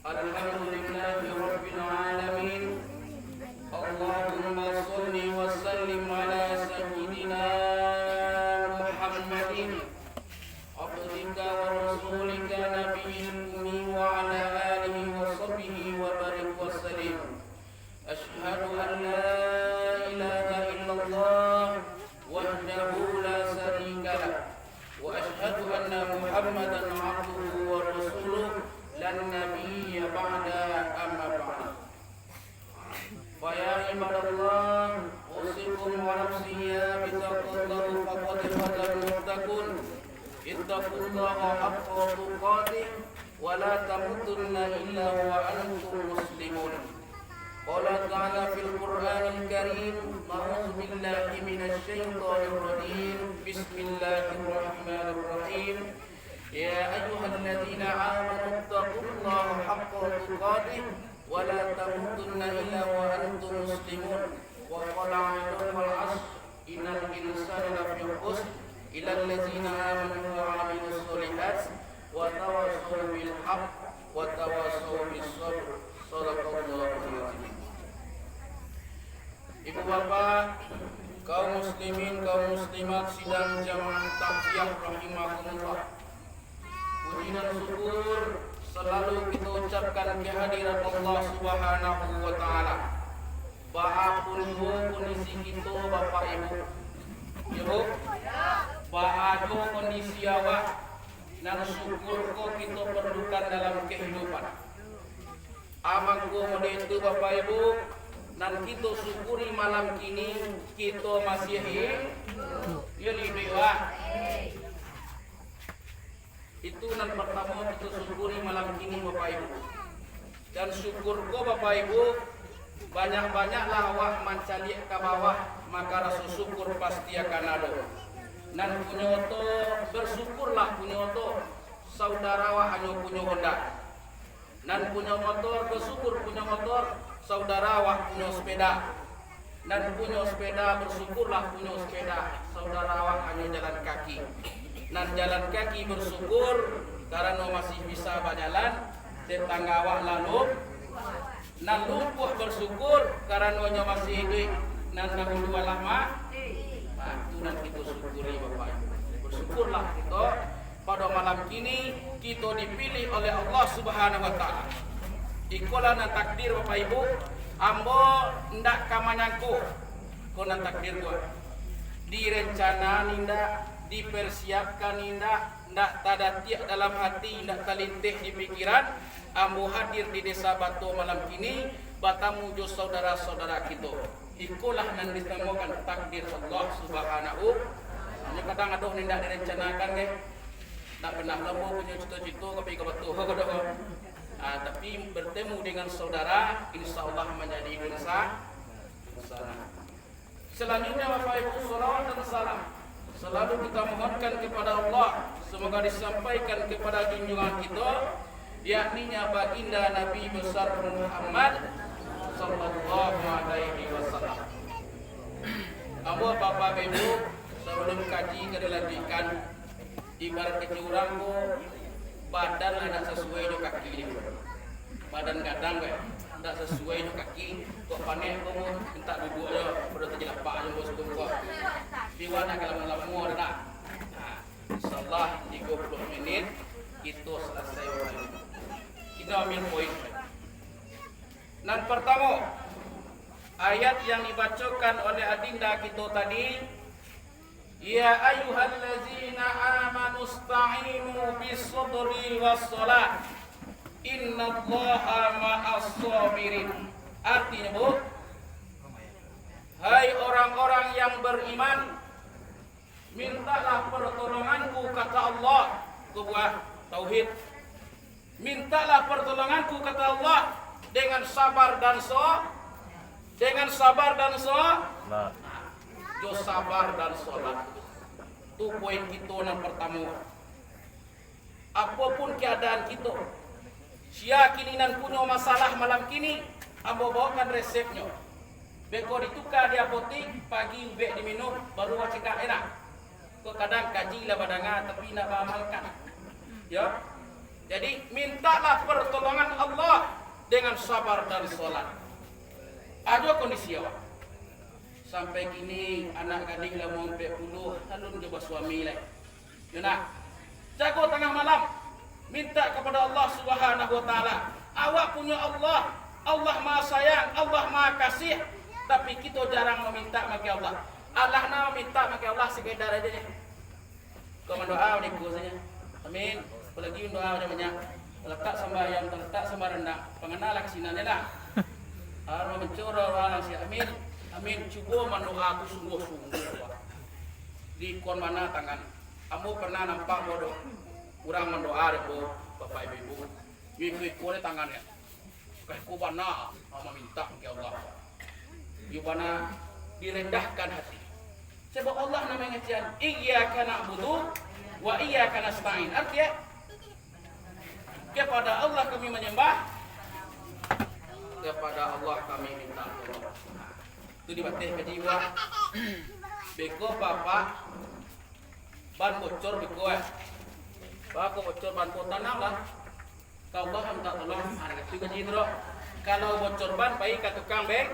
Alhamdulillahi Rabbil Alamin. Allahumma salli wa sallim ala sayyidina Muhammadin abdika wa rasulika nabiyil ummi wa ala alihi wa sahbihi wa barik wa sallim. Ashhadu an la ilaha illallah wahdahu la syarika lah wa ashhadu anna Muhammadan abduhu wa rasuluh lan nabiyya ba'da amma ba'd. Fa ya ibadallah usikum wa nafsi bitaqwallahi faqad fazal muttaqun ittaqullaha haqqa tuqatih wa la tamutunna illa wa antum muslimun. Qala ta'ala fil Qur'anil Karim a'udzu billahi minasy syaithanir rajim bismillahirrahmanirrahim. Ya ayyuhalladzina amanu taqullaha haqqa tuqatih wa la tamutunna illa wa antum muslimun. Wa qala 'alal 'asr innal insana lafi khusr illa alladzina amanu wa 'amilus sholihat wa tawassaw bil haqq wa tawassaw bis sabr. Shadaqallahul azim. Ibu bapak, kaum muslimin, kaum muslimat sidang jamaah takziah rahimakumullah. Puji dan syukur selalu kita ucapkan kehadiran Allah Subhanahu wa taala. Baapun kondisi kita bapak ibu. Ibu, baado kondisi awak dan syukur ko kita perlukan dalam kehidupan. Amangku mode itu bapak ibu, dan kita syukuri malam kini kita masih hidup. Ya lihat. Itu yang pertama kita syukuri malam ini Bapak Ibu. Dan syukurku Bapak Ibu, banyak-banyaklah awak mencalik ke bawah, maka rasa syukur pasti akan ada. Dan punya oto bersyukurlah punya oto saudara awak hanya punya Honda. Dan punya motor bersyukur punya motor saudara awak punya sepeda. Dan punya sepeda bersyukurlah punya sepeda saudara awak hanya jalan kaki. Dan jalan kaki bersyukur karena masih bisa berjalan, tetangga awak lalu. Dan lumpuh bersyukur karena masih hidup. Dan dahulu lama, itu dan kita syukuri Bapak. Bersyukurlah kita pada malam kini kita dipilih oleh Allah Subhanahu Wa Taala. Ikulah nan takdir Bapak Ibu. Ambo ndak kamanyangku, kau nan takdir gua. Direncana ninda, dipersiapkan ndak tada tiak dalam hati, ndak talintih di pikiran. Ambo hadir di desa Batu malam kini, batamu jo saudara-saudara kita. Ikulah nan ditemukan takdir Allah Subhanahu. Hanya kadang aduh ndak direncanakan ke. Ndak pernah lembu punya cita-cita tapi ke Batu hodoh. Tapi bertemu dengan saudara, insya Allah menjadi insan. Selanjutnya Bapak Ibu, salawat dan salam selalu kita mohonkan kepada Allah, semoga disampaikan kepada junjungan kita, yakninya baginda Nabi besar Muhammad sallallahu alaihi wasallam. Ambo Bapak Ibu, sebelum kaji kedelantikan, ibarat kecurang ko badan ada sesuai jo kaki ni. Badan gadang ke, tak sesuai jo kaki. Kok panen ko minta duduk aja, pada terjelapak aja bos ko. Biwana kalau lama dah. Insyaallah 30 menit itu selesai. Kita ambil poin. Yang pertama, ayat yang dibacakan oleh adinda kita tadi, ya ayyuhallazina amanu ista'inu bis-sabri was-shalah innallaha ma'as-sabirin. Artinya Bu, hai orang-orang yang beriman, mintalah pertolonganku kata Allah. Sebuah tauhid. Mintalah pertolonganku kata Allah dengan sabar dan salat. Jo sabar dan salat. Itu poin kita yang pertama. Apapun keadaan kita, siakininan punya masalah malam kini, ambo bawakan resepnya. Beko ditukar di apotik, pagi ubek diminum, baru wacikak enak. Kok kadang kaji lah badangan, tapi nak amalkan. Ya, jadi mintalah pertolongan Allah dengan sabar dan sholat. Ada kondisi awak. Sampai kini anak gading lah mau 40 halun ke suami lah. Yuna, jago tengah malam minta kepada Allah Subhanahu wa taala. Awak punya Allah, Allah Maha Sayang, Allah Maha Kasih, tapi kita jarang meminta maki Allah. Allah na minta maki Allah sekedar aja nih. Kau mendoa di saja. Amin. Apalagi doa namanya letak sembahyang, letak sembah rendang. Pengenalan kesinannya lah. Harus mencurah orang si amin. Amin. Cuba mendoa aku sungguh-sungguh. Di kon mana tangan. Kamu pernah nampak bodoh kurang mendoa deh bapak ibu. Ikut boleh tangannya. Kayak kubana meminta ke Allah. Gimana direndahkan hati. Sebab Allah namanya cian. Iyyaka na'budu wa iyyaka nasta'in. Artinya kepada Allah kami menyembah, kepada Allah kami minta tolong. Itu dibatih ke jiwa. Beko papa ban bocor beko Bako bocor ban tanam lah. Kau Allah minta tolong. Ada itu ke jidro. Kalau bocor ban baik ke tukang beng.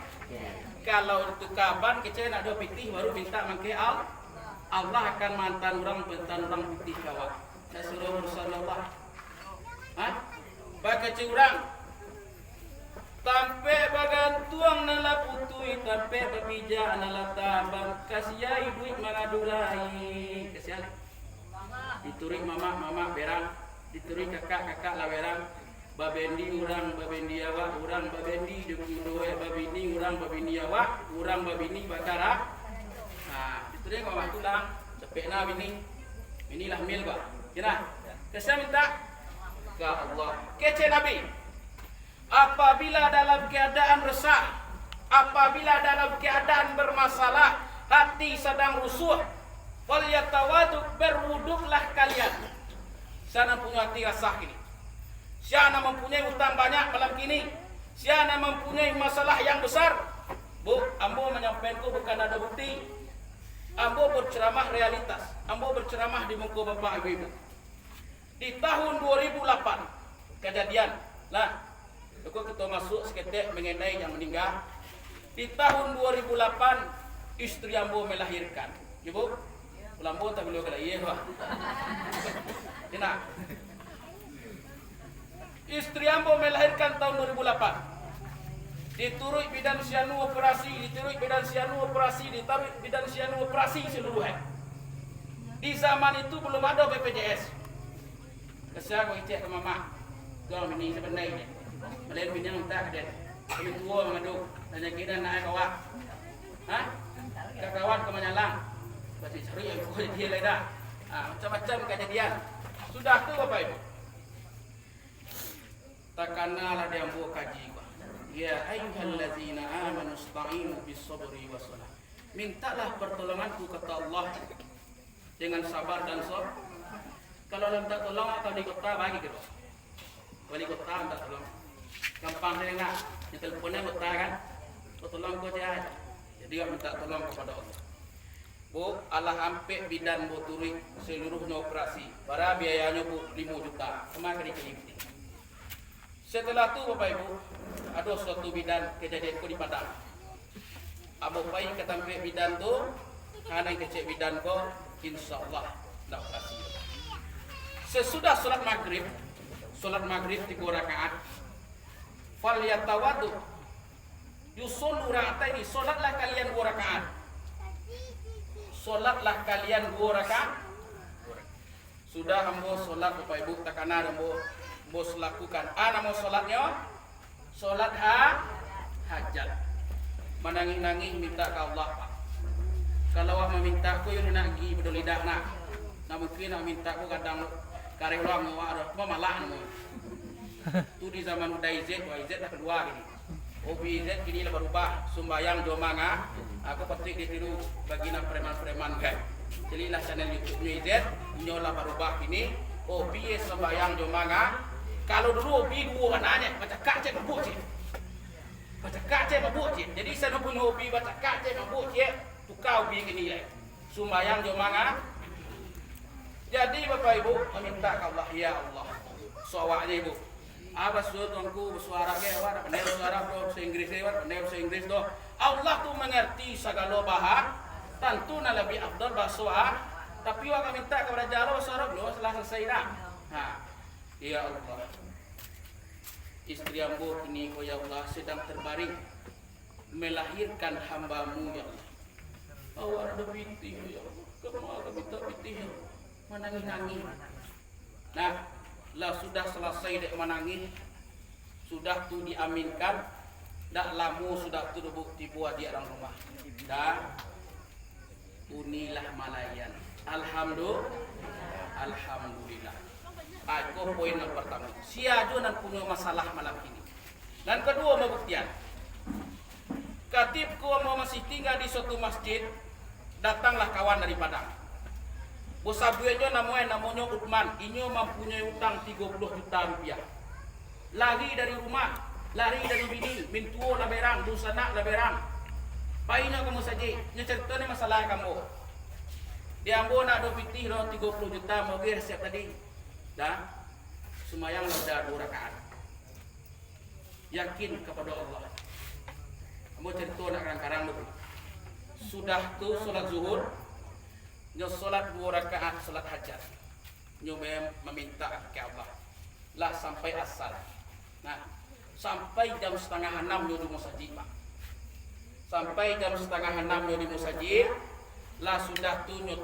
Kalau tukang ban kecil ada pitih baru minta mangke Allah akan mantan orang pitih kawak. Saya suruh urusan Allah. Hah? Baca curang. Tampe bagan tuang nala putui, tampe babija nala tabang, kasiai duit mangadurai. Kasihan. Diturik mama berang, diturik kakak lah berang. Babendi urang, babendi awak, urang babendi duwe babini urang babini awak, urang babini bakara. Nah, diturik mama tulang, cepekna bini. Inilah mil ba. Kira. Kasihan minta ke Allah. Kece Nabi. Apabila dalam keadaan resah, apabila dalam keadaan bermasalah, hati sedang rusuh, falyatawadu, berwuduklah kalian. Sana punya hati resah ini. Siana mempunyai utang banyak malam kini. Siana mempunyai masalah yang besar. Bu, ambo menyampaikanku bukan ada bukti. Ambo berceramah realitas. Ambo berceramah di muka bapak ibu. Di tahun 2008 kejadian lah. Aku ketua masuk seketik mengenai yang meninggal. Di tahun 2008 istri ambo melahirkan. Ibu, lambo tak boleh kata iya bah. Ina. Istri ambo melahirkan tahun 2008. Diturut bidan sianu operasi, ditaruh bidan sianu operasi seluruhnya. Di zaman itu belum ada BPJS. Kesal aku cek ke mama. Kau ini sebenarnya. Melain pinjam tak ada. Kami tua mengadu. Tanya kita naik kawat. Hah? Kawan ke menyalang. Pasti cari yang kau dia lagi dah. Macam-macam kejadian. Sudah tu Bapak Ibu. Takkanlah dia buat kaji. Ya ayyuhallazina amanu ista'inu bis-sabri was-salah. Mintalah pertolonganku kata Allah dengan sabar dan sabar. Kalau minta tolong atau di kota bagi gitu. Wali kota minta tolong. Gampang saya enggak. Di teleponnya kota kan. Kau tolong kau aja. Jadi enggak minta tolong kepada Allah. Bu, Allah hampir bidan bu turi seluruhnya operasi. Para biayanya bu 5 juta. Semakin dikelilingi. Setelah itu Bapak Ibu, ada suatu bidan kejadianku di Padang. Abu Pai ketampe bidan tu, karena kecek bidan ko, insya Allah nak operasi. Sesudah sholat maghrib 3 rakaat. Fal yatawadu. Yusul rakaat ini, sholatlah kalian 2 rakaat. Sholatlah kalian 2 rakaat. Sudah ambo sholat Bapak Ibu, takana ambo bos lakukan. Nama solatnya solat hajat. Menangis-nangis minta ke Allah Pak. Kalau awak meminta aku yang nak pergi bedol lidah nak. Nah mungkin nak minta aku kadang karek ulang awak ada malah nama. Tu di zaman udah IZ lah kedua gini. Hobi IZ kini lah berubah sumbayang jomanga. Aku petik ditiru bagi nak preman-preman kan. Jadilah channel YouTube-nya IZ nyola berubah kini. Hobi sembayang jomanga. Kalau dulu hobi dua warnanya, baca kaca mabuk cik. Baca kaca mabuk cik. Jadi saya punya hobi baca kaca mabuk cik. Tukar hobi ini lah. Sumbayang jomanga. Jadi Bapak Ibu meminta ke Allah, ya Allah. Soalnya Ibu, Abas do tuanku bersuara ke awak, pandai bersuara do bahasa Inggris lewat, pandai bahasa Inggris do. Allah tu mengerti segala bahasa, tentu na lebih afdal bahasa. Tapi awak minta kepada Jalal bahasa Arab lo setelah selesai dah. Ha. Ya Allah. Istri ambo kini ko ya Allah sedang terbaring melahirkan hamba-Mu ya Allah. Awak ada binti ya Allah. Kamu ada minta binti ya. Menangis-nangis. Nah, lah sudah selesai dek menangis, sudah tu diaminkan, dak lamu sudah tu bukti buat di dalam rumah. Dan unilah malayan. Alhamdulillah. Aku poin yang pertama. Siajo nan punya masalah malam ini. Dan kedua pembuktian. Katibku mau masih tinggal di suatu masjid, datanglah kawan dari Padang. Bos abuenyo namanya Uthman, inyo mempunyai utang 30 juta rupiah. Lari dari rumah, lari dari bini, mintuo la berang, dusana la berang. Paino kamu saja, nyecerita ni masalah kamu. Dia ambo nak do pitih do 30 juta mau ge resep tadi. Dah semayang sudah 2 rakaat. Yakin kepada Allah. Kamu cerita nak karang-karang dulu. Sudah tu solat zuhur, nyo solat 2 rakaat solat hajat. Nyo meminta ke Allah. Lah sampai asar. Nah, sampai jam 5:30 nyo di masjid, Pak. Sampai jam 5:30 nyo di masjid. Lah sudah tu nyo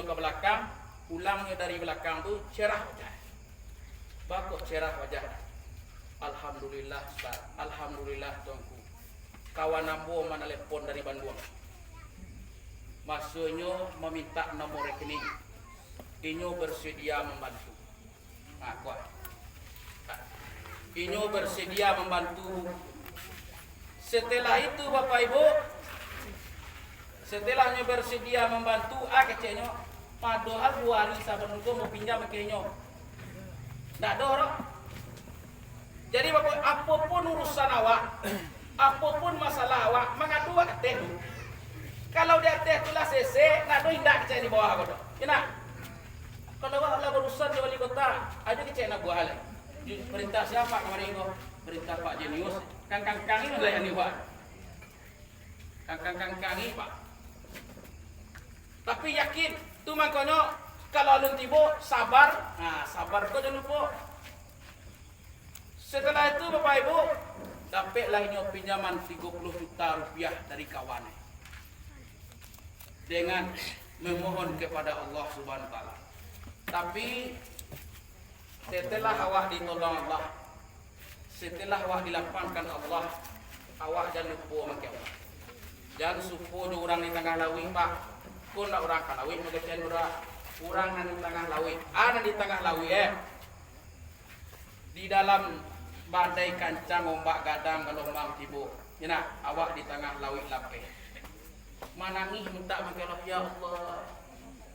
ke belakang, pulangnya dari belakang tu cerah wajah. Bakok cerah wajah. Alhamdulillah, Ustaz. Alhamdulillah tuanku. Kawan ambo mana telepon dari Bandung. Maksudnya meminta nomor rekening. Inyo bersedia membantu. Nah, kuat. Inyo bersedia membantu. Setelah itu Bapak Ibu, setelahnya bersedia membantu, keceknya padahal 2 hari sabar nunggu mau pinjam ke inyo. Ndak dorong. Jadi Bapak, apapun urusan awak, apapun masalah awak, mengadu ke teh. Kalau dia teh tulah sese, nak do indak kecek di bawah aku. Kena. Kalau awak lah berurusan di wali kota, ada kecek nak buah lagi. Perintah siapa kemarin kau? Perintah Pak Jenius. Kang-kang ini lah yang dibuat. Kang-kang ini Pak. Tapi yakin, tu makanya kalau alun tibo sabar, nah sabar kau jangan lupa. Setelah itu Bapak Ibu, dapatlah ini pinjaman 30 juta rupiah dari kawannya. Dengan memohon kepada Allah Subhanahu wa taala. Tapi setelah awak ditolong Allah, setelah awak dilapangkan Allah, awak jangan lupa sama Allah. Jangan supo orang di tengah lawi, Pak. Kun nak orang kalawi magacen orang di tengah lawi. Ada di tengah lawi di dalam badai kancang ombak gadang gelombang tibo. Yana awak di tengah lawi lapeh. Manangih minta makelah ya Allah.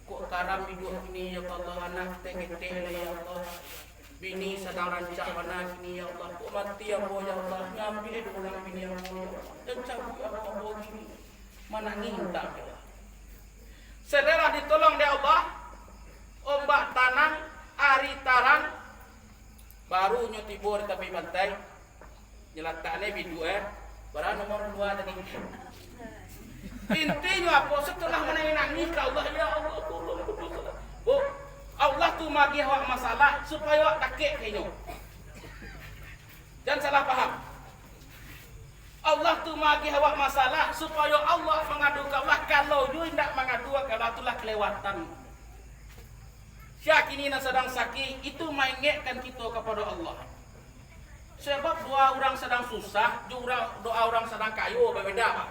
Kok karam hidup ini ya Allah, anak teh-teh ya Allah. Bini sedang rancak mana ini ya Allah. Kok mati ya Allah ya Allah. Ngambil orang bini ya Allah. Dan cabut ya Allah gini. Manangih minta makelah. Setelah ditolong oleh Allah, ombak tanang, ari tarang, baru nyotibur di tepi pantai, nyelataknya bidu baru nomor 2 tadi. Intinya apa? Setelah menangis ke Allah, ya Allah tolong. Oh, Allah tu magi awak masalah supaya awak takik kayaknya. Jangan salah paham. Allah tu magi awak masalah supaya Allah mengadu ke Allah. Kalau you tidak mengadu ke Allah, itulah kelewatan. Syak ini sedang sakit, itu mengingatkan kita kepada Allah. Sebab 2 orang sedang susah, doa orang sedang kayu berbeda, Pak.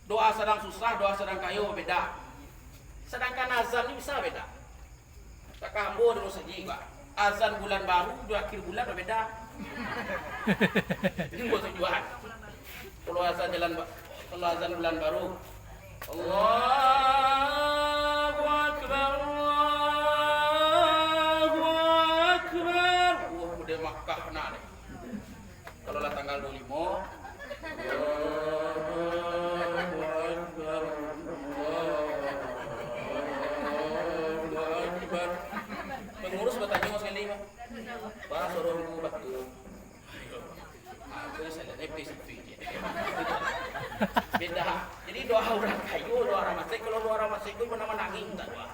Doa sedang susah, doa sedang kayu berbeda. Sedangkan azan ini bisa beda. Tak kambo dengan saji, Pak. Azan bulan baru, di akhir bulan berbeda. Ini buat tujuan. Kalau azan bulan baru, Allahu Akbar, Allahu Akbar. Udah Makkah nak deh. Kalau lah tanggal 25, Allahu Akbar, Allahu Akbar. Pengurus bertanya sekali, Pak. Pak sorong bu batu. Aku saya lihat episode itu. Beda. Jadi doa orang kayu, doa orang masih. Kalau doa orang masih itu mana nangis tak doa.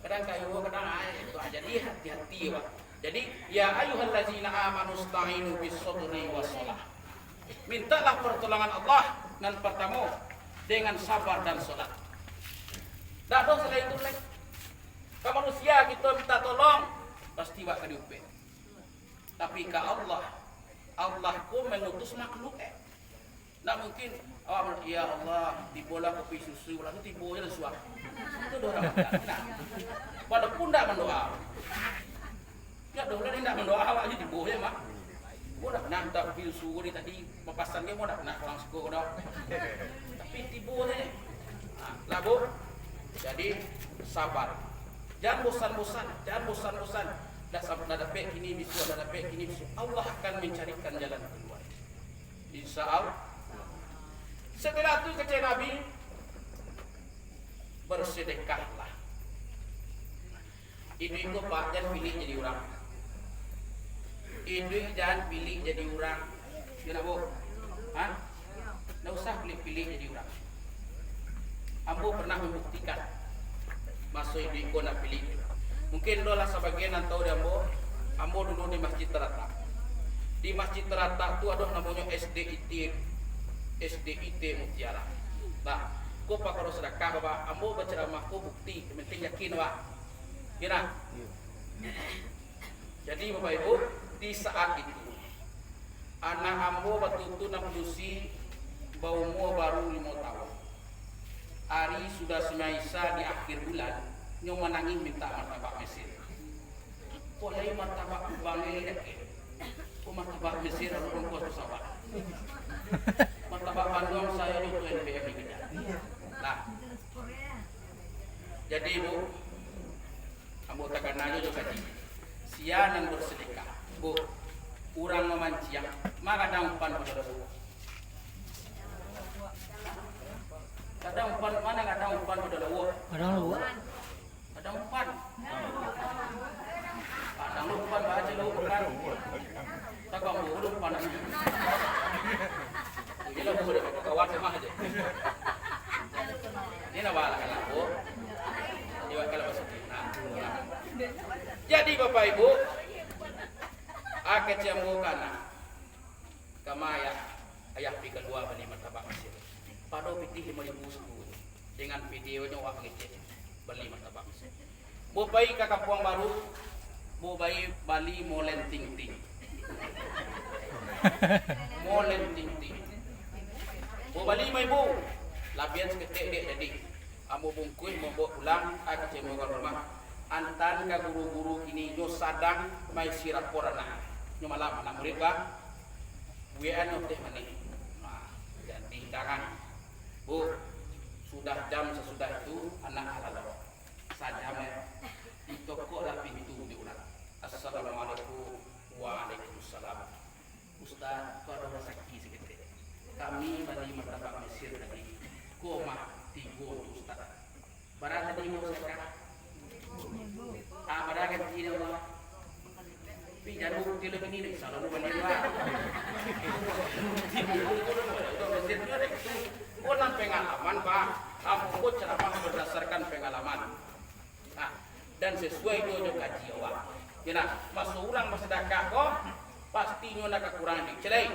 Kadang kayu, kadang air itu aja. Jadi hati-hati Pak. Jadi ya ayyuhallazina amanu sta'inu bis-sabri was-shalah. Mintalah pertolongan Allah dan pertama dengan sabar dan salat. Tak ada selain itu lagi. Kalau manusia kita minta tolong pasti bakal diupin. Tapi ke Allah ku mengutus makhluk tak mungkin ya Allah dibola kopi susu lalu tibonya suap. Itu doa nah. Walaupun tak mendoa. Ya doa ini tak mendoa awak aja diboya mak. Gua dah pernah tak kopi susu ni tadi papasan dia mau dah pernah pulang suku dah. Tapi tibonya. Nah, lagu. Jadi sabar. Jangan bosan-bosan. Dah sampai dapat kini bisu, dah dapat kini bisu. Allah akan mencarikan jalan keluar. Insya Allah. Setelah itu kata Nabi, bersedekahlah. Ibu Pak jangan pilih jadi orang. Ibu jangan pilih jadi orang. Kenapa? Hah? Tidak usah pilih jadi orang. Ambo pernah membuktikan masuk ibu nak pilih. Mungkin dolah sebagian yang tahu dia ambo dulu di Masjid Terata. Di Masjid Terata tu ada namanya SDIT Mutiara. Nah, kau pak kalau sedekah bapak, ambo berceramah kau bukti, penting yakin pak. Kira. Jadi bapak ibu di saat itu anak ambo betul-betul nak berusi bau mua baru 5 tahun. Hari sudah semaisa di akhir bulan, nyoba nangis minta martabak Mesir. Kok lagi martabak bangi ni? Kok martabak Mesir atau bungkus pesawat? Martabak Bandung saya itu NPM kita. Nah, jadi ibu, anggota kananya juga kaji. Sianan bersedekah, bu, kurang memanciang, maka dampan pada bu. Kadang umpan mana kadang umpan pada lawa. Kadang lawa. Kadang umpan. Kadang umpan baca lawa bukan. Tak kau buru umpan. Ini lah boleh kawan sama aja. Ini nak balas kan aku. Dia kalau masuk. Jadi Bapak Ibu, akak jamu kana. Kamaya ayah pikir dua bani martabak Mesir. Pada pitih 5.000 sepuluh dengan videonya wak ngecek beli martabak. Bobai ke Kampung Baru, bobai Bali molen ting ting. Molen ting ting. Bobali mai bu, labian seketik dek jadi. Amo bungkus mau bawa pulang, aku cemo ke rumah. Antan ke guru-guru ini nyo sadang mai sirat korana. Nyo malam anak murid ba, WN teh mani. Nah, jadi jangan. Bu, sudah jam sesudah itu anak halal saja di toko lah pintu diulang. Assalamualaikum waalaikumsalam. Ustaz, kau ada sakit sedikit. Kami beli martabak Mesir tadi, koma 3 Ustaz. Barang tadi mau saya barang yang ini Allah. Tapi jangan bukti lebih ini, salah bukan ini lah. Bukan pengalaman Pak, aku ceramah berdasarkan pengalaman. Nah, dan sesuai dengan kaji awak. Kena masuk ulang bersedekah kok, pastinya nak kekurangan dicelai.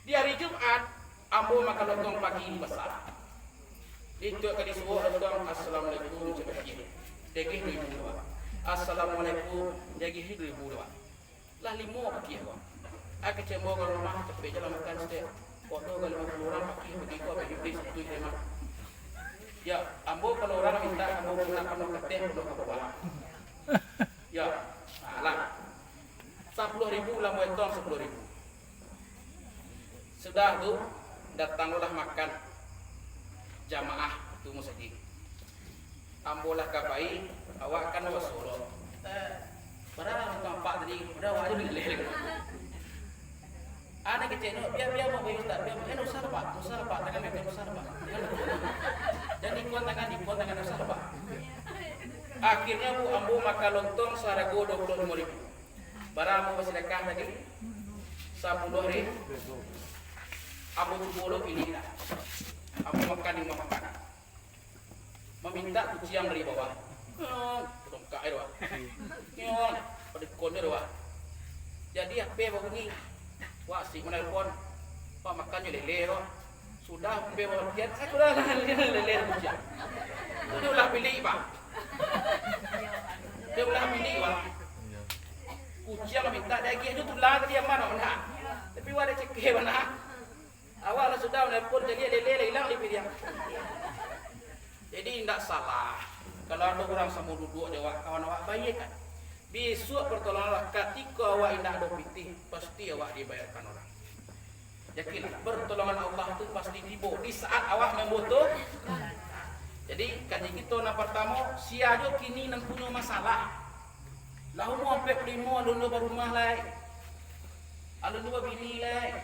Di hari Jumat, ambo makan lontong pagi ini besar. Itu kali semua lontong assalamualaikum cepat. Degih 2.000. Assalamualaikum degih 2.000. Lah 5 pagi kok. Aku cembo ke rumah cepat jalan makan setiap. Foto kalau 50 orang pakai begitu apa iblis itu tema. Ya, ambo kalau orang minta ambo nak penuh keteh penuh apa. Ya, alah. 10.000 lah mueton 10.000. Sudah tu datanglah makan jamaah tu masjid. Ambo lah kapai awak kan wasolo. Padahal nampak tadi udah wajib dileleh. Anak kecil no, biar mau bayar tak, biar usah pak, tangan mereka usah pak. Dan ikut tangan usah pak. Akhirnya bu ambo makan lontong sarago 25.000. Barang mau bersedekah tadi 10 ribu. Abu Cubolo pilih dah. Abu makan di makan. Meminta kuciang dari bawah. Dongkak air wah. Nyon, pada konir wah. Jadi apa begini? Wah si menelpon. Pak makannya lele wah. Sudah apa bagian? Saya sudah lele kuciang. Dia ulah pilih pak. Dia ulah pilih wah. Kuciang minta daging itu tulah tadi yang mana mana. Tapi wah ada cekeh mana. Awal sudah menelpon jadi lele hilang di dia. Jadi tidak salah. Kalau ada orang sama duduk jawab kawan awak baik kan. Besok pertolongan ketika awak tidak ada pitih pasti awak dibayarkan orang. Yakinlah pertolongan Allah itu pasti tiba di saat awak membutuhkan. Jadi kaji kita yang pertama siapa kini yang punya masalah. Lahu mau sampai primo alun baru rumah lai. Alun dua bini lai.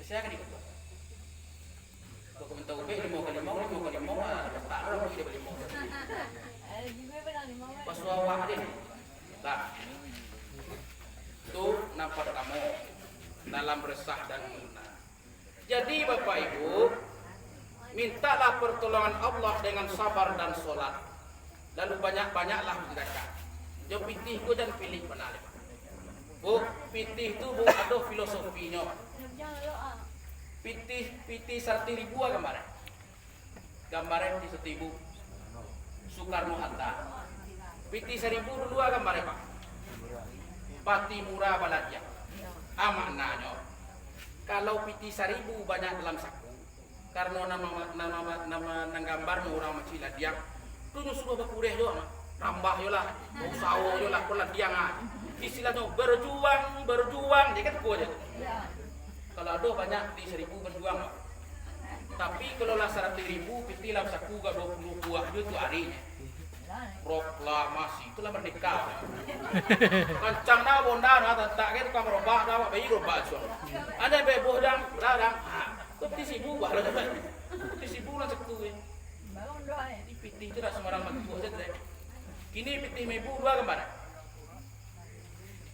Saya kan ikut. Kau minta ubek 5 kali mau tak ada lagi dia beli mau. Pas awak dia. Tak. Itu nampak kamu dalam resah dan guna. Jadi Bapak Ibu, mintalah pertolongan Allah dengan sabar dan solat. Lalu banyak-banyaklah sedekah. Jo pitih ku dan pilih benar. Bu, pitih itu bu ada filosofinya. Pitih 1.000 kemarin. Gambaran di 1.000. Soekarno Hatta. Pitih 1.000 dulu kemarin Pak. Pati murah baladya. Amananya. Kalau pitih 1.000 banyak dalam saku. Karena nama gambar orang macam dia. Tu sudah berkureh jo mah. Rambah yo lah. Usaha yo lah pola dia ngah. Istilahnya berjuang dia kan kuat. Kalau ada banyak di 1.000 berjuang. Tapi kalau lah 100.000 pitih dalam saku ke 20 buah itu harinya. Proklamasi itulah merdeka. Kancang na bonda na tak kan kam robah na bayi robah so. Ada be bodang radang. Tu pitih 1.000 bah lah. Pitih 1.000 lah seku. Di pitih itu dah sembarang matu saja deh. Kini pitih 1.000 dua kemana?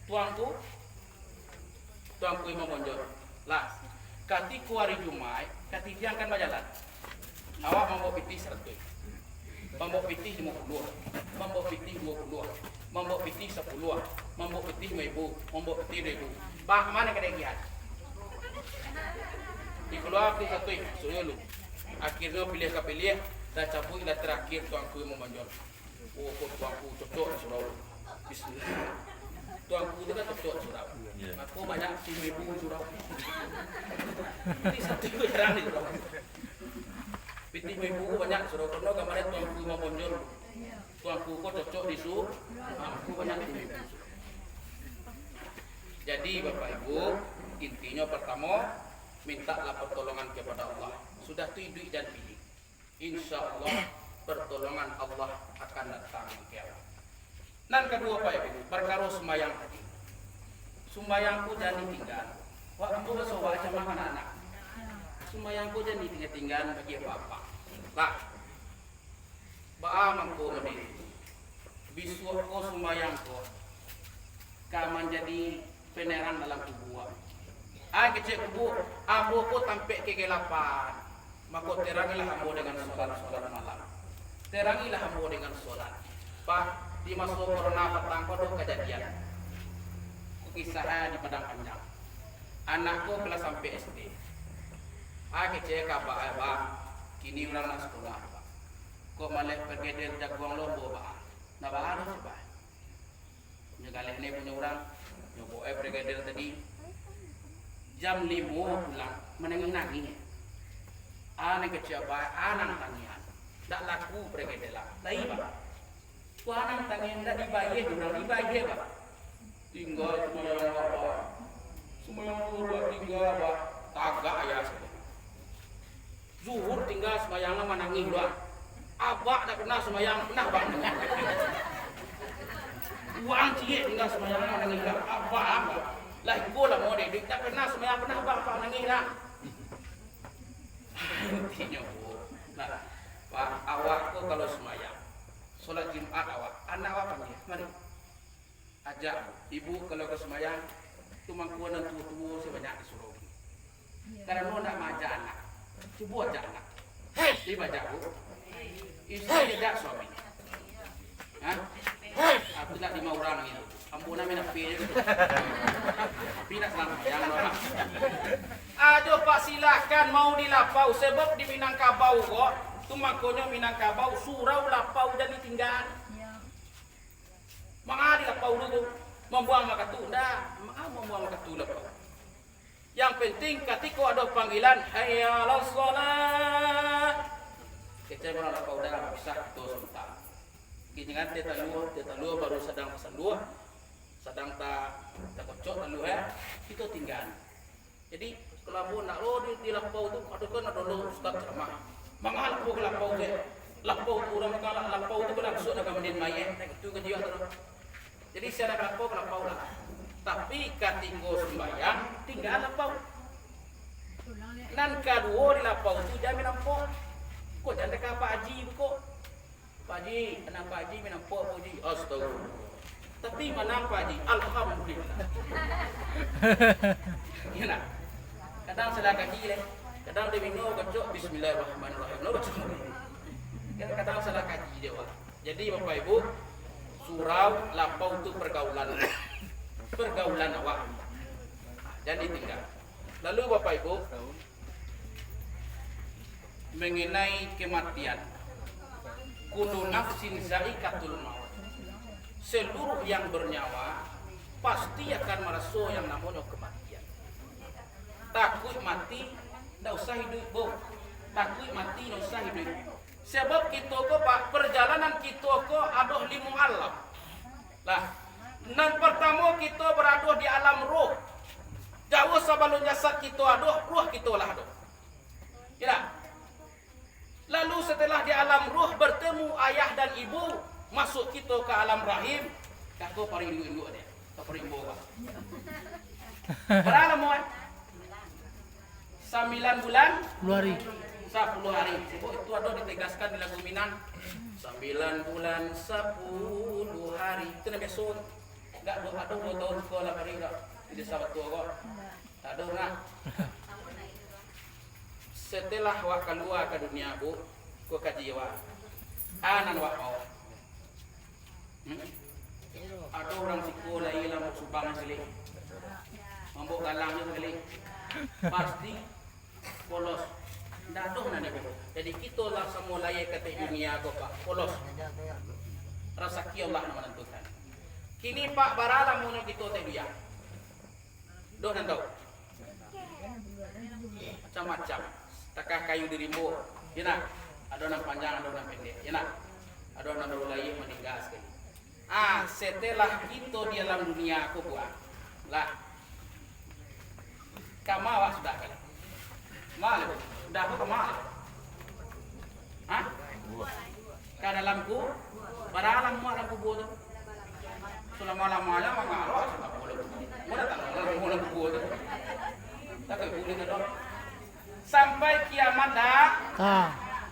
Tuangku Imam Monjol. Lah, katiku hari Jumat, kati diangkan bajalan. Awak mau pitih 100. Mambo pitih 50, mambo pitih 20, mambo pitih 10, mambo pitih 1.000, mambo pitih 1.000. Pak mana kedegian? Dikeluar di satu soalnya lu. Akhirnya pilih dan cabut ila terakhir tuanku Imam Monjol. Oh, tuanku cocok surau. Bismillah. Tuanku itu kan cocok surau. Aku banyak 1.000 surau. Ini satu jarang nih surau. Pitih 1.000 banyak surau kono kemarin tuanku Imam Monjol. Tuanku kok cocok di su. Aku banyak 1.000. Jadi Bapak Ibu, intinya pertama mintalah pertolongan kepada Allah. Sudah tujuh dan pilih. Insya Allah pertolongan Allah akan datang kiamat. Dan kedua Pak Ibu, perkara sembahyang tadi. Sembahyangku jangan ditinggal. Wah, ambo bawa aja makan anak. Sembahyangku jangan ditinggal bagi apa-apa. Lah, baamangku mendiri. Bisuku sembahyangku. Kaman jadi penerang dalam tubuh. Kecil kubu, ambo ko tampek kegelapan. Maka terangilah ambo dengan solat malam. Terangilah ambo dengan solat. Pak, di masa corona petang pada kejadian. Kisah di Padang Panjang. Anakku kelas sampai SD. Kecil kabak abah. Kini orang nak sekolah. Kok malah pergi dari jagoan lombo bah. Nak bah harus bah. Nyegaleh ni punya orang. Nyobo pergi dari tadi. Jam 5 pulang menangis. Anak kecil bah, anak tangian. Tak laku pergi delah. Lai bah. Ku anak tangian tak dibayar, orang dibayar bah. Tinggal semua apa? Semua yang luar tinggal bah. Tagak ayah saja. Zuhur tinggal sembahyang menangis doang. Abak tak pernah sembahyang pernah bang. Uang cie tinggal sembahyang menangis doang. Abak. Lah ibu lah mau dedik tak pernah sembahyang pernah bang pak nangis dah. Intinya bu. Nah, Pak awak ko kalau sembahyang solat Jumat awak, anak awak panggil, mari. ajak ibu kalau ke semayang tu mangkuan tua-tua sebanyak disuruh. Karena nak majak anak, coba ajak anak. Dia majak bu, istri ajak suami. Aku tak 5 orang itu. Ampun nak minat pay je. Tapi nak selamat yang orang. Ajo pak silakan mau dilapau sebab di Minangkabau kok. Tu makanya Minangkabau surau lapau dan ditinggal. Maka dilapau dulu. Membuang makatu ndak, maka membuang makatu lapau. Yang penting ketika ada panggilan hayya 'alas shalah. Kita orang lapau dah bisa tu sebentar. Gini kan kita lu baru sedang pesan dua. Sedang tak kocok lalu kita tinggal. Jadi kalau nak lo di lapau tu ada lo ustaz ceramah. Mangal lapau ke lapau ke. Lapau tu orang kala lapau tu kena masuk dalam mendin mayat itu ke dia tu. Jadi saya nak lapau ke lapau lah. Tapi katinggo sembayang tinggal lapau. Nan kedua di lapau tu jamin nampak. Kok jangan dekat Pak Haji kok. Pak Haji, anak Pak Haji nampak Pak Haji. Astagfirullah. Tapi mana Pak Haji? Alhamdulillah. Ya nak. Kadang salah kaji leh. Kadang dia minum kocok bismillahirrahmanirrahim. Lo baca. Kadang salah kaji dia wah. Jadi Bapak Ibu, surau lapau itu pergaulan. Pergaulan awak. Jadi tinggal. Lalu Bapak Ibu mengenai kematian. Kullu nafsin za'iqatul maut. Seluruh yang bernyawa pasti akan merasa yang namanya kematian. Takut mati, tidak usah hidup bu. Takut mati, tidak usah hidup. Sebab kita ko pak perjalanan kita ko adoh limu alam. Lah, nan pertama kita berada di alam roh. Jauh sebelum jasad kita adoh, roh kita lah adoh. Kira. Lalu setelah di alam roh bertemu ayah dan ibu. Masuk kita ke alam rahim, kakak paling induk dia, tak paling boga. Berapa lama? 9 bulan, 10 hari. 10 hari. Sebab itu ada ditegaskan di lagu Minang. 9 bulan 10 hari. Itu nak besok. Enggak ada 2 tahun sekolah hari enggak. Di sahabat tua kok. Tak ada nak. Setelah wak keluar ke dunia bu, ku kaji wak. Anan wak mau. Ada orang sekolah ialah mau subang sekali, mambuk galangnya sekali, pasti polos. Tidak ada nanti. Jadi kita lah semua layak kata dunia kau pak polos. Rezeki Allah yang menentukan. Kini pak baralah muna kita dia. Doh nanti. Macam-macam. Takah kayu dirimbu. Ya nak. Ada orang panjang, ada orang pendek. Ya nak. Ada orang berulayi meninggal sekali. Setelah kita di dalam dunia aku buat lah kamawa sudah kan mal sudah aku kemal ke dalamku baralam mu alam kubur sudah malam-malam mengalo tak boleh mana tak boleh kubur tak boleh dong sampai kiamat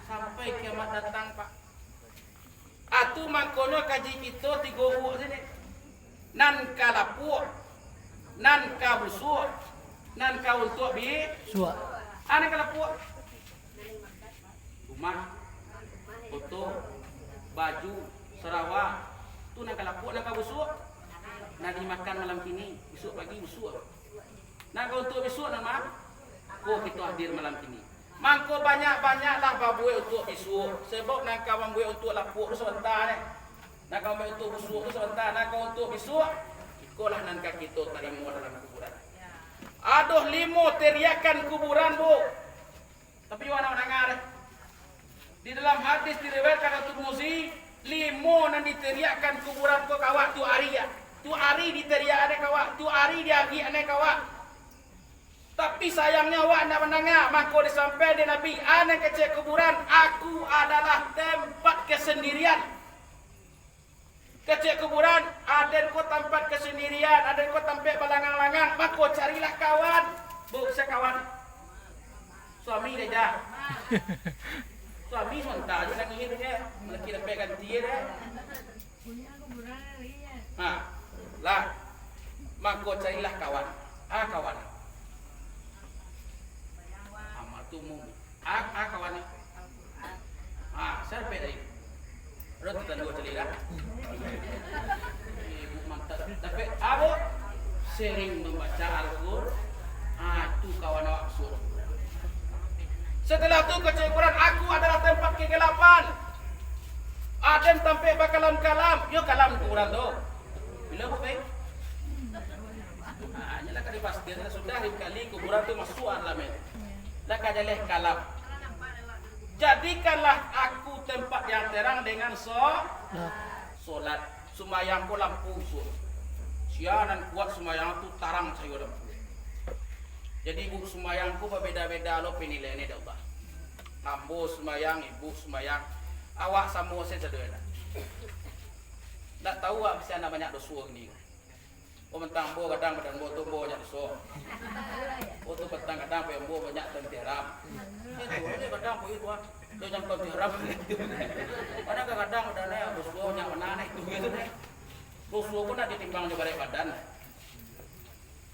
sampai kiamat datang pak. Atu mangkono kaji kita 3 buah sini. Nan kalapuak, nan kabusuk, nan kau untuk bi. Suak. Ana kalapuak. Rumah, foto, baju, Sarawak. Tu nan kalapuak, nan kabusuk. Nan dimakan malam kini, besok pagi busuk. Nan kau untuk besok nama. Ko kita hadir malam kini. Mangko banyak-banyaklah babuai untuk isu. Sebab nak kawan buai untuk lapuk sebentar ni. Nak kawan buai untuk busuk tu sebentar. Nak kawan untuk besok. Ikolah nan kita terima dalam kuburan. Aduh 5 teriakan kuburan bu. Tapi mana mendengar? Di dalam hadis diriwayatkan oleh Tirmizi 5 nan diteriakan kuburan ko kawak tu hari ya. Tu hari diteriak ada kawak. Tu hari diagi ada kawak. Tapi sayangnya awak nak mendengar maka disampaikan di Nabi anak kecil kuburan aku adalah tempat kesendirian. Kecil kuburan ada kau tempat kesendirian, ada kau tempat balangang-langang, maka carilah kawan. Bu, saya kawan. Suami dia dah. Suami sebentar je nak ngihir dia. Lelaki dapat ganti dia. Lah, maka carilah kawan. Kawan. Amatumu. Kawan. Siapa tadi? Roti tanda celila. Ibu mantap. Tapi aku sering membaca Al-Qur'an. Itu kawan awak suruh. Setelah itu kecekuran aku adalah tempat kegelapan. Aden sampai bakalan kalam. Yo kalam kurang tu. Bila apa? Nyalah kali pasti sudah kali kuburan tu masuk alamin. Lah kajaleh kalam. Jadikanlah aku tempat yang terang dengan solat. Sumayangku lampu usul. Sianan kuat sumayang tu tarang saya lampu. Jadi ibu sumayangku berbeda-beda lo penilaian ini dah. Ambo sumayang, ibu sumayang, awak sama saya sederhana. Tak tahu apa sih anak banyak dosa ni. Mentang bo kadang badan bo tu bo banyak dosa. Tu petang kadang bo banyak tenteram. Itu ni kadang bo itu dia yang tenteram. Kadang badannya dosa banyak mana itu gitu deh. Dosa pun nak ditimbang di balik badan.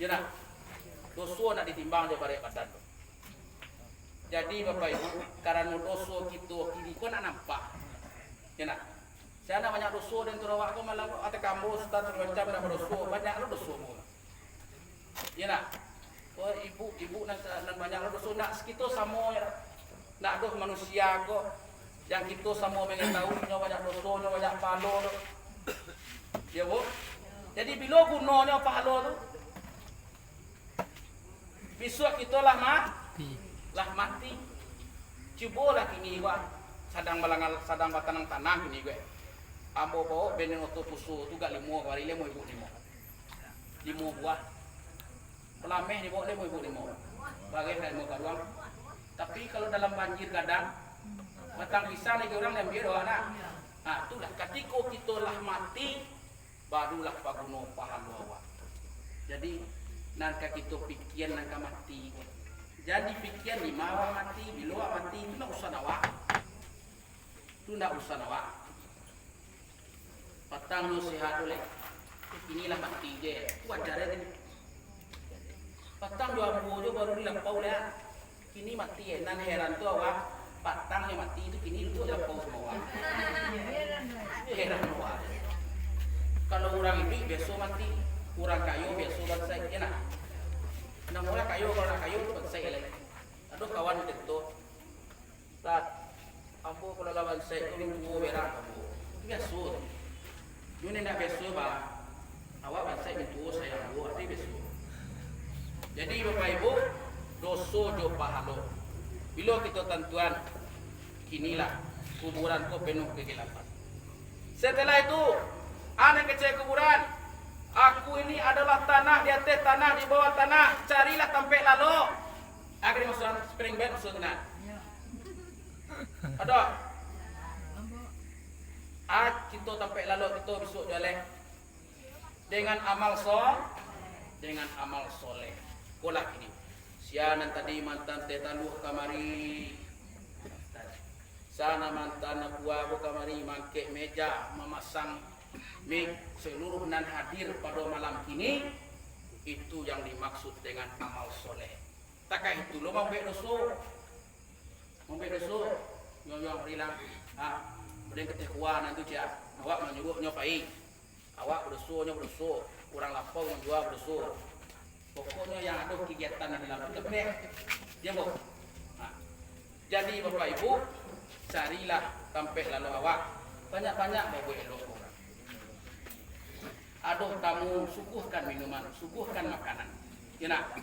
Ya nak. Dosa nak ditimbang di balik badan. Jadi Bapak Ibu, karena dosa kita kini kau nak nampak. Ya nak. Saya nak banyak dosa dan turawak kau malam atau kamu start macam nak dosa banyak lo dosa mu. Ya nak. Oh ibu nak banyak lo dosa nak kita sama ya. Nak doh manusia kau yang kita sama pengen tahu nya banyak dosa nya banyak pahala tu. Ya bu. Jadi bila gunanya pahala tu? Besok kita lah mati. Cubalah kini gua sadang batanang tanah ini gue. Ambo bawa benen oto pusu tu gak limo kali limo ibu limo buah. Pelameh ni bawa limo ibu limo. Bagai limo karuang. Tapi kalau dalam banjir kadang batang pisang lagi orang yang biar anak. Itulah ketika kita lah mati barulah paguno pahala awak. Jadi nangka kita pikiran nangka mati. Jadi pikiran ni mau mati, bila mati itu nak usah nawak. Itu nak usah nawak. Patang lu sehat oleh. Inilah mati je. Wajar ni. Patang dua buah baru dilampau lah. Kini mati nan heran tu awak. Patang yang mati itu kini tu dilampau semua. Heran awak. Kalau orang ini besok mati, orang kayu besok bangsa enak. Nang orang kayu kalau nak kayu tu bangsa elok. Aduh kawan itu. Tat, ambo kalau lawan saya tu minggu berak. Biasa. Yun nak besok ba. Awak bangsa itu saya buat di besok. Jadi Bapak Ibu, dosa jo pahala. Bila kita tentuan kinilah kuburan ko penuh kegelapan. Setelah itu, anak kecil kuburan. Aku ini adalah tanah di atas tanah, di bawah tanah. Carilah tempat lalu. Agar masuk spring bed maksudnya. Ada. Kita tempat lalu kita besok jalan dengan amal soleh. Kolak ini. Sianan tadi mantan tetaluh kamari. Sana mantan buah kamari mangkek meja memasang mik seluruh nan hadir pada malam ini itu yang dimaksud dengan amal soleh. Takkah itu lo mau bedoso, nyong hilang. Kemudian ketekuan nanti dia awak menyuruh nyopai, awak berdoso, kurang lapau menjual berdoso. Pokoknya yang ada kegiatan di dalam itu dia bu. Jadi Bapak Ibu carilah tempat lalu awak banyak-banyak mau elok orang. Aduh tamu suguhkan minuman, suguhkan makanan. Ya nak.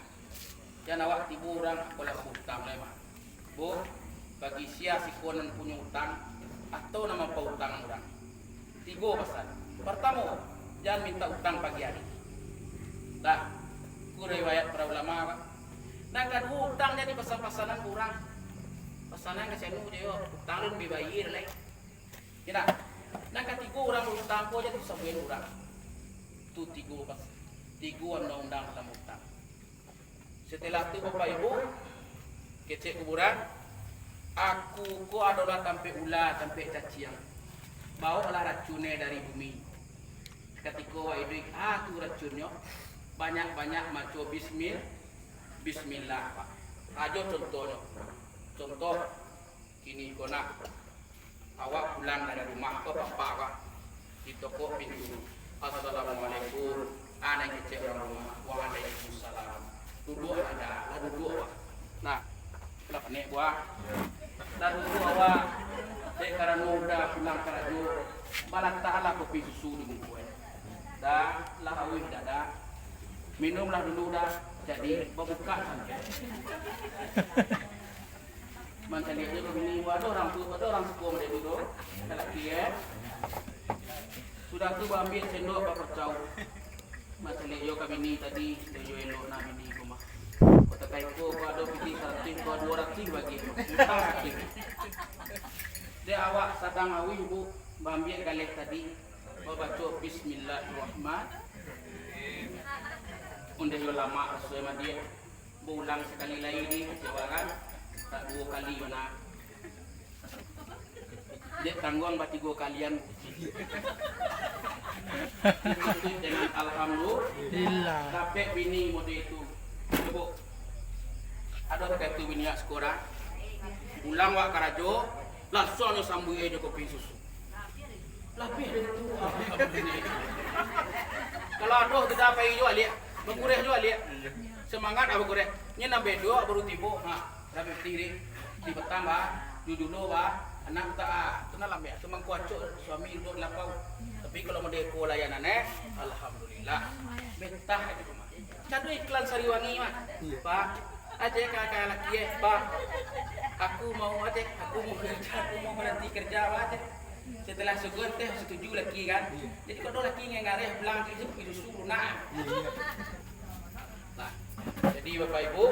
Jangan awak tibu orang boleh hutang lemah. Bu, bagi sia si konon punya hutang atau nama pautang orang. Tiga pasal. Pertama, jangan minta hutang pagi hari. Dah. Riwayat para ulama nak kedua hutang jadi pasal-pasalan kurang pasalan ke senu je hutang lebih bayar lagi tidak nak ketiga orang hutang ko jadi sebuah orang tu tiga undang-undang dalam hutang. Setelah itu Bapak Ibu kecek kuburan aku ko adalah tampe ular tampe caciang bawa olah racunnya dari bumi ketika wa idui tu racunnya banyak-banyak maco bismillah Pak. Ajo contohnya. Contoh kini kona awak pulang dari rumah ke bapak Pak. Di toko pintu. Assalamualaikum. Anak kecil orang rumah. Waalaikumsalam. Duduk ada, duduk Pak. Nah, kenapa nek buah? Dan duduk awak. Dek karena udah pulang kerja. Balak ta'ala kopi susu di bungkuan. Dah lah awih dah. Minumlah dulu dah. Jadi berbuka sampai. Macam ni je begini. Ada orang suka mereka dulu. Kalau dia sudah tu ambil sendok apa percau. Macam ni yo kami ni tadi yo elok nak mini rumah. Kota kaiko ko ada pergi 100 ko 200 bagi. Dia awak sedang awih bu ambil galih tadi. Baca bismillahirrahmanirrahim. Unde yo lama sesuai sama dia. Berulang sekali lagi ni jawaan tak 2 kali mana. Dia tanggung bati 3 kalian. Dengan alhamdulillah. Dapat bini mode itu. Coba. Ada tak tu bini sekolah. Ulang wak karajo, langsung yo sambui aja kopi susu. Lebih dari itu. Kalau aduh kita apa jual lihat. Mengureh jual lihat. Semangat apa goreh. Nya nambe do baru tibo. Ha, rabe tiri. Di petambah, dulu ba anak tak kenal ambil semang kuacuk suami duduk lapau. Tapi kalau mau deko layanan alhamdulillah. Betah di rumah. Kado iklan Sariwangi mah. Pak, aja kakak laki Pak. Aku mau berhenti kerja aja. Setelah segun teh setuju laki kan. Jadi kalau laki ngareh belang itu suruh nak. Nah, jadi Bapak Ibu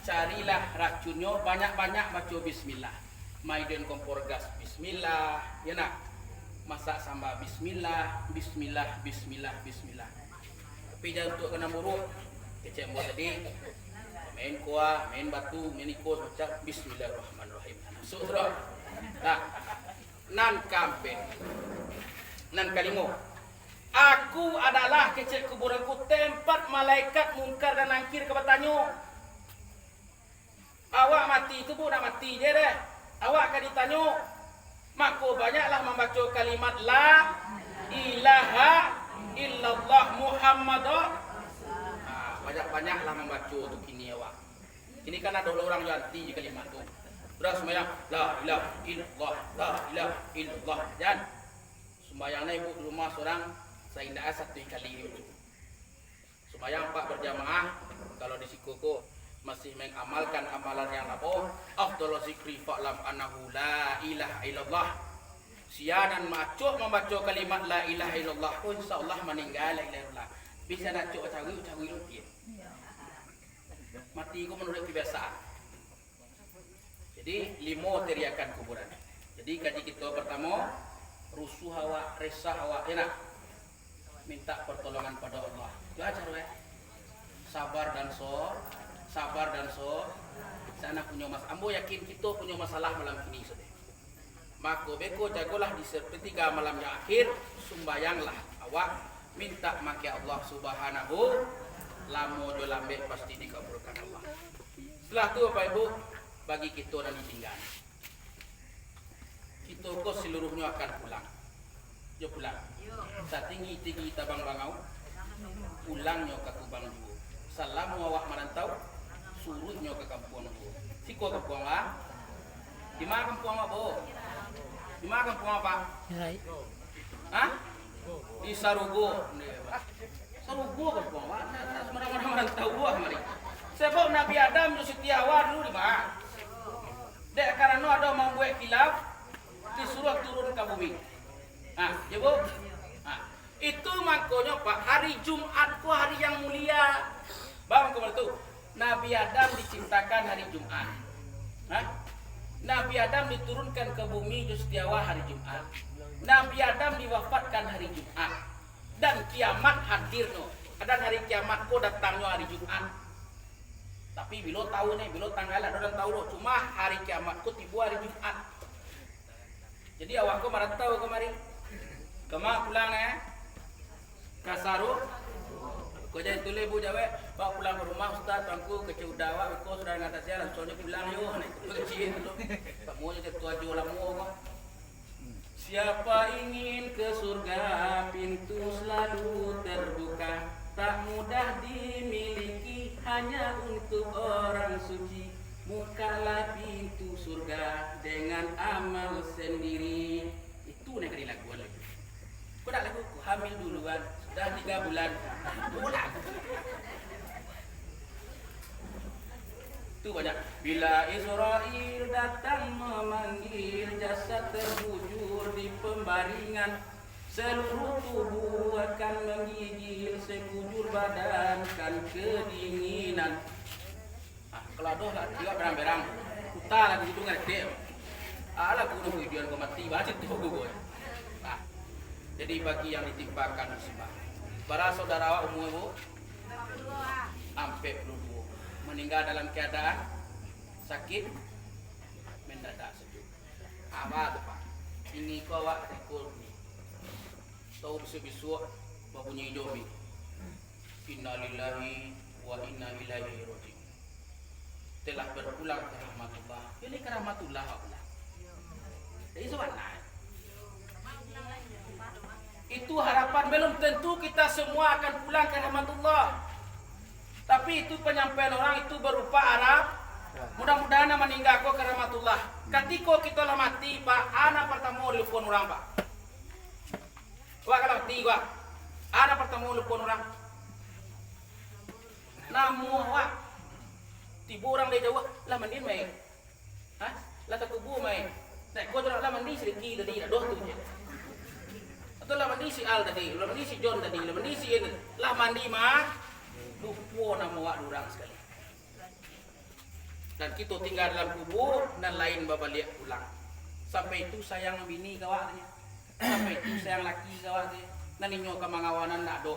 carilah racunnya banyak-banyak baca bismillah. Maiden kompor gas bismillah, ya nak. Masak sambal bismillah, bismillah, bismillah, bismillah. Tapi jangan untuk kena buruk. Kecek buat tadi main kuah, main batu, main ikut macam bismillahirrahmanirrahim. Sutra. Nah, nan kampe. Nan kalimo. Aku adalah kecil kuburanku tempat malaikat mungkar dan nangkir kebatanyo. Awak mati itu pun nak mati je deh. Awak akan ditanya. Maka banyaklah membaca kalimat la ilaha illallah Muhammadur. Banyak-banyaklah membaca untuk ini awak. Ini kan ada orang yang anti kalimat tu. Terus sembahyang la ilaha illallah, la ilaha illallah. Dan sembahyang ibu di rumah seorang saya tidak 1 kali itu. Sembahyang 4 berjamaah. Kalau di sikuku masih mengamalkan amalan yang apa? Afdhalu zikri fa'lam annahu la ilaha illallah. Sianan macuk membaca kalimat la ilaha illallah. Oh insyaallah meninggal la ilaha illallah. Bisa nak cuk cawi rupiah. Mati ku menurut kebiasaan. Jadi 5 teriakan kuburan. Jadi kaji kita pertama rusuh awak, resah awak, enak. Minta pertolongan pada Allah. Itu ajar we. Sabar dan so. Sana punya ambo yakin kita punya masalah malam ini sudah. Maka beko jagolah di sepertiga malam yang akhir, sumbayanglah awak minta maki Allah Subhanahu lamo jo lambe pasti dikabulkan Allah. Setelah itu Bapak Ibu bagi kita dan ditinggal. Kita kok seluruhnya akan pulang. Jo pulang. Satinggi-tinggi tabang bangau. Pulangnya ke Kubang dulu. Salam awak merantau. Suruhnya ke kampung dulu. Siko kampung lah. Di mana kampung apa, Bo? Di mana kampung apa? Hah? Di Sarugo. Sarugo kampung apa? Semua-semua merantau buah mari. Sebab Nabi Adam Yusuf Tiawa dulu di mana? Dek karena ada membuat kilaf disuruh turun ke bumi. Nah, ya Bu. Nah, itu makanya Pak, hari Jumat itu hari yang mulia. Bang kemarin itu Nabi Adam diciptakan hari Jumat. Nah, Nabi Adam diturunkan ke bumi Justiawa hari Jumat. Nabi Adam diwafatkan hari Jumat. Dan kiamat hadir no. Dan hari kiamat kok datangnya hari Jumat. Tapi bila tahu nih, bila tanggal ada orang tahu loh. Cuma hari kiamatku tiba hari Jumat. Jadi awakku merantau kemari. Kemar pulang Kasaro. Kau jangan tulis bu jawa, bawa pulang ke rumah Ustaz, bangku kecil dawa, kau sudah ngatas jalan, soalnya pulang yo, kecil tu. Tak mau jadi tua jual mau. Siapa ingin ke surga, pintu selalu terbuka. Tak mudah dimiliki, hanya untuk orang suci. Bukalah pintu surga dengan amal sendiri. Itu yang kena lakukan lagi. Kau nak lagu, kau hamil duluan. Sudah 3 bulan. Pulang. Itu banyak. Bila Israel datang memanggil, jasad terbujur di pembaringan. Seluruh tubuh akan menggigil, sekujur badan kan kedinginan. Kalau ada lah, juga berang-berang. Kuta lah di situ ngerti. Alah kuno tujuan kau mati, baca tu gue. Jadi bagi yang ditimpakan musibah, para saudara umum ibu, sampai 62 meninggal dalam keadaan sakit mendadak sejuk. Apa tu pak? Ini kau awak rekor ni. Tahu bisu-bisu babunyi jomi. Inna lillahi wa inna ilaihi raji'un. Telah berpulang ke rahmatullah. Ini ke rahmatullah pula. Jadi sebenarnya itu harapan, belum tentu kita semua akan pulang ke rahmatullah. Tapi itu penyampaian orang itu berupa harap. Mudah-mudahan meninggal ke rahmatullah. Ketika kita lah mati, Pak, anak pertama telepon orang, Pak. Wah kalau mati, Pak, anak pertama telepon orang. Namun, Pak, tiba orang dari jauh, lah mandi mai. Hah? Lah tak kubu mai. Nak kau lah mandi sedikit tadi, dah tu je. Atau lah mandi si Al tadi, lah mandi si John tadi, lah mandi si ini, lah mandi mah lupa nama wak durang sekali. Dan kita tinggal dalam kubur dan lain babalik pulang. Sampai itu sayang bini kawaknya, sampai itu sayang laki kawaknya. Dan inyo kemangawanan nak do,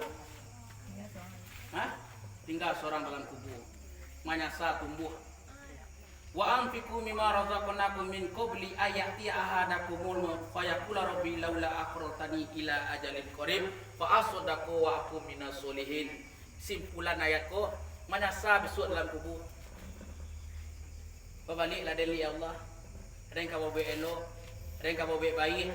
tinggal seorang dalam kubur, manyasa tumbuh. Wa anfiqu mimma razaqnakum min qabli ayati ahadakumul maut fayaqula rabbi laula akhartani ila ajalin qarib fa asaddaqu wa akum minas solihin. Simpulan ayatku menyasa besok dalam kubur. Berbaliklah dari Allah. Ada yang kamu elok, ada yang kamu baik.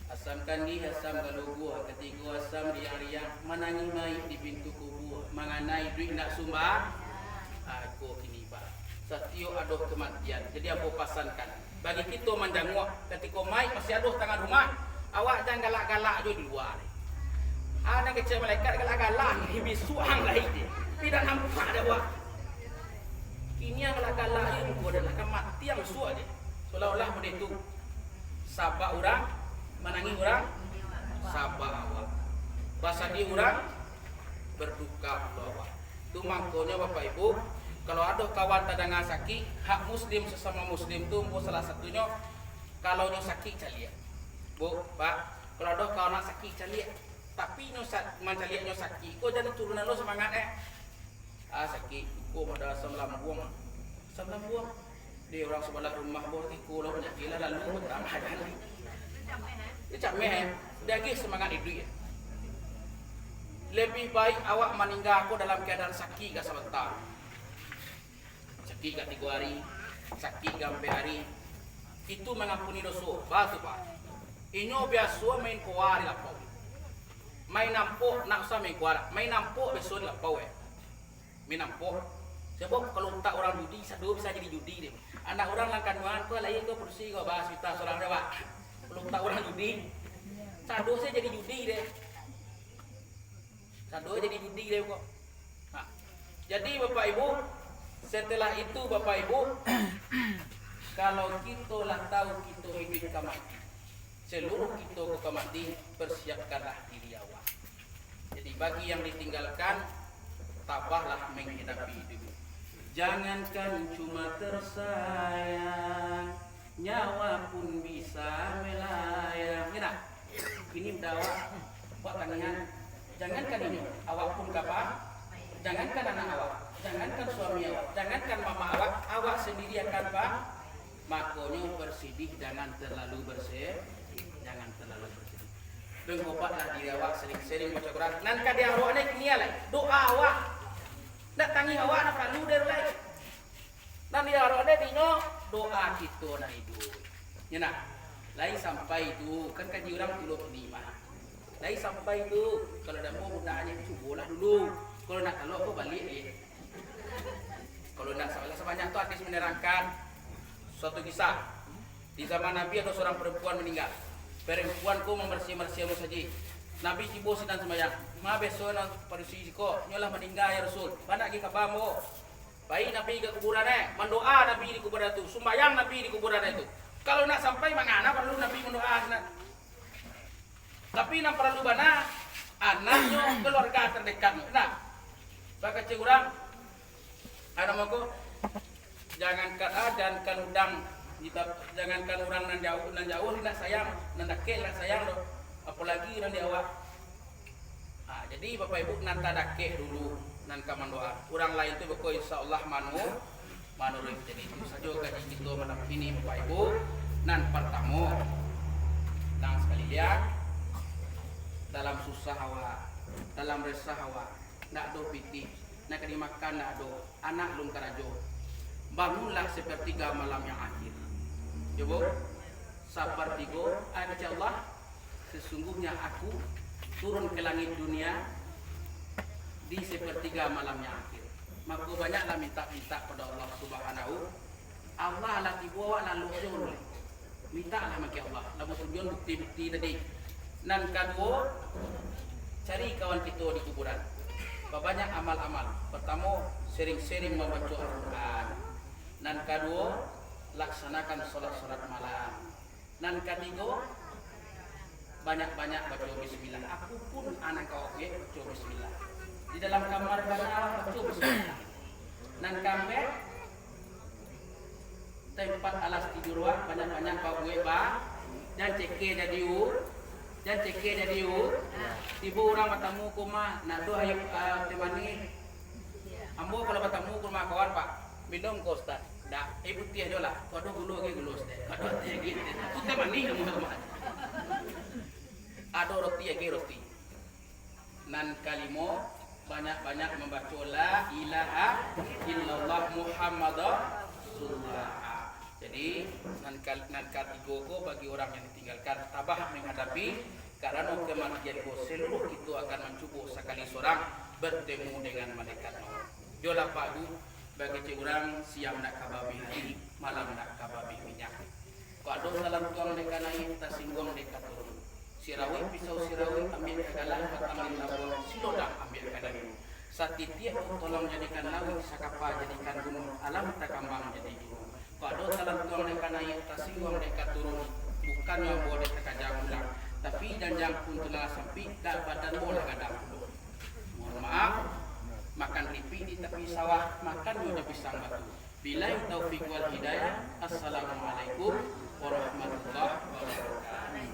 Asam kandi, asam galugu, ketiga asam riang-riang, menangi mai di pintu kubur, mengenai duit nak sumbang. Aku kini pak. Satyo aduh kematian. Jadi apa pasankan? Bagi kita menjanguk ketika mai masih aduh tangan rumah, awak jangan galak-galak je di luar. Ada kecil malaikat galak-galak ni bisuang lah ini. Tidak nampak dah awak. Kini yang galak-galak itu adalah kematian suah je. Seolah-olah benda itu sabak orang, menangi orang, sabak awak. Bahasa dia orang berduka awak. Itu makanya Bapak Ibu, kalau ada kawan tadangan sakit, hak muslim sesama muslim tu salah satunya kalau nyo sakit calia. Bu, Pak, kalau ada kawan nak sakit calia, tapi nyo mancaliak nyo sakit, kau jadi turunan lo semangat sakit, kau ada asam lambung. Dia orang sebelah rumah bor tiku lo banyak gila lalu bertambah jalan. Dia cameh, dia lagi semangat hidup ya. Lebih baik awak meninggal aku dalam keadaan sakit gak sebentar. Sakit gak 3 hari, sakit gak 4 hari. Itu mengampuni dosa. Batu pak. Inyo biasa main kuari lapau. Main nampuk nak usah main kuara. Main nampuk besok lapau Main nampuk. Sebab kalau tak orang judi, satu bisa jadi judi deh. Anak orang langkan wan, kau lain kau bersih kau bahas kita seorang dewa. Kalau tak orang judi, satu saya jadi judi deh. Satu jadi judi deh kok. Nah, jadi Bapak Ibu, setelah itu Bapak Ibu, kalau kita lah tahu kita hidup ke mati, seluruh kita ke mati, persiapkanlah diri awak. Jadi bagi yang ditinggalkan, tabahlah menghadapi hidup. Jangankan cuma tersayang, nyawa pun bisa melayang. Ini dakwah buat kalian. Jangankan ini, awak pun kapal. Jangankan anak awak, jangankan suami awak, jangankan mama awak, awak sendiri akan apa? Makanya bersedih, jangan terlalu bersedih, jangan terlalu bersedih. Deng obatlah diri awak sering-sering baca Quran. Nan kadi awak nek nia lah doa awak. Nak tangi awak nak perlu der lai. Nan dia awak nek dino doa kita na hidup. Ya nak. Lai sampai itu kan kaji orang 25. Lai sampai itu kalau dah mau mudahnya cubolah dulu. Kalau nak kalau aku balik dia. Kalau nak sebanyak tu hadis menerangkan suatu kisah. Di zaman Nabi ada seorang perempuan meninggal. Perempuanku membersih-bersih saja. Nabi tiba sedang sembahyang. Ma besok nang parusi ko nyolah meninggal ya Rasul. Panak gi kabamo. Baik Nabi ke kuburan mendoa Nabi di kuburan itu. Sembahyang Nabi di kuburan itu. Kalau nak sampai mangana perlu Nabi mendoa senang. Tapi nak perlu bana anaknya keluarga terdekat. Nah, baka curang ada mako jangankan udang jangankan orang nan jauh nak sayang nan dake nak sayang do apalagi nan di awak. Jadi Bapak Ibu nan tadake dulu nan ka doa. Orang lain tu beko insyaallah manurut. Jadi itu saja kaji kita malam ini Bapak Ibu. Nan pertama nang sekalian dalam susah awak, dalam resah awak, nak do piti, nak dimakan nak do, anak lung karajo. Bangunlah sepertiga malam yang akhir. Coba sepertiga Allah sesungguhnya aku turun ke langit dunia di sepertiga malam yang akhir. Maka banyaklah minta pada Allah Subhanahu. Allah lah tiba lalu jauh. Mintalah maki Allah. Lalu tujuan bukti-bukti tadi. Nan kedua cari kawan kita di kuburan. Banyak amal-amal. Pertama sering-sering membaca Al-Quran. Nan kedua laksanakan solat-solat malam. Nan ketiga banyak-banyak baca bismillah. Aku pun anak kau baca bismillah. Di dalam kamar baca bismillah. Nan kamar tempat alas tidur banyak-banyak kau dan ceke jadi tiba orang bertamu kuma nak doa yang temani ambo kalau bertamu kuma kawan Pak minum kau Ustaz dah ibu tiada lah kau ada gulu Ustaz kau ada gitu tu temani kamu ada roti nan kalimo banyak-banyak membaca la ilaha illallah Muhammadur Rasulullah. Jadi nan ketiga ko bagi orang yang ditinggalkan tabah menghadapi karena kematian ko seluruh itu akan mencuba sekali seorang bertemu dengan malaikat maut. Jola padu bagi orang siang nak kababi hari malam nak kababi minyak. Ko ado salam tuang dekat naik tasinggung dekat turun. Sirawi pisau sirawi ambil kadalah ambil labor silodang ambil kadalah. Satitiak tolong jadikan laut sakapa jadikan gunung alam takambang jadi gunung. Kalau salam tuang dekat naik tasinggung dekat turun bukan yang boleh terkajang ulang tapi janjang pun telah sampai dan badan boleh kadang mohon maaf makan ripi di tepi sawah makan di pisang batu. Billahi taufiq wal hidayah. Assalamualaikum warahmatullahi wabarakatuh.